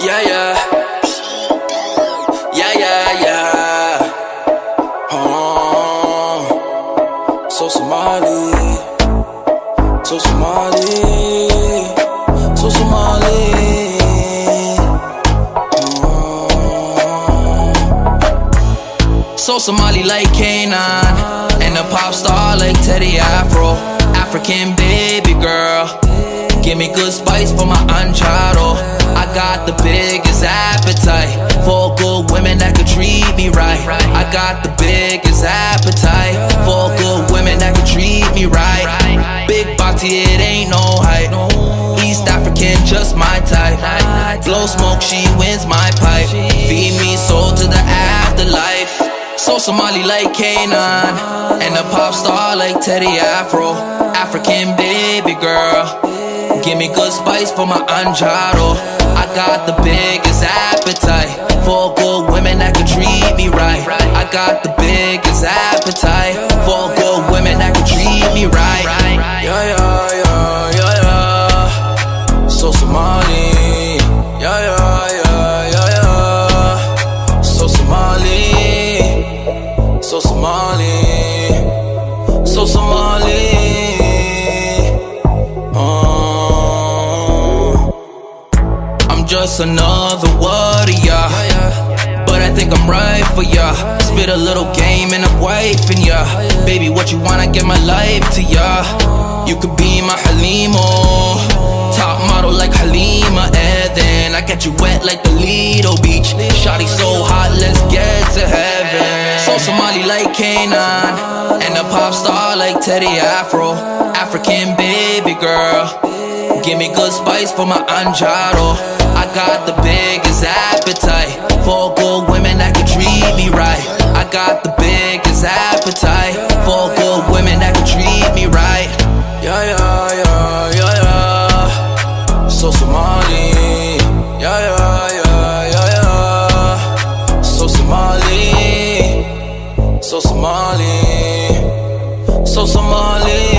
Yeah, yeah. Yeah, yeah, yeah. So Somali. So Somali. So Somali. So Somali like Kanan, and a pop star like Teddy Afro. African baby girl, give me good spice for my ancharo. I got the biggest appetite for good women that could treat me right. I got the biggest appetite for good women that could treat me right. Big body, it ain't no hype. East African, just my type. Blow smoke, she wins my pipe. Feed me soul to the afterlife. So Somali like Kanan, and a pop star like Teddy Afro. African baby girl, give me good spice for my anjaro. I got the biggest appetite for good women that could treat me right. I got the biggest appetite for good women that could treat me right. Yeah, yeah, yeah, yeah, yeah. So Somali. Yeah, yeah, yeah, yeah, yeah. So Somali. So Somali. So Somali. Just another warrior, but I think I'm right for ya. Spit a little game and I'm wifing ya. Baby, what you want? I give my life to ya. You could be my Halimo, top model like Halima Eden. I got you wet like the Lido Beach. Shawty so hot, let's get to heaven. So Somali like Kanan, and a pop star like Teddy Afro. African baby girl, give me good spice for my anjaro. I got the biggest appetite for good women that could treat me right. I got the biggest appetite for good women that could treat me right. Yeah, yeah, yeah, yeah, yeah. So Somali. Yeah, yeah, yeah, yeah, yeah. So Somali. So Somali. So Somali.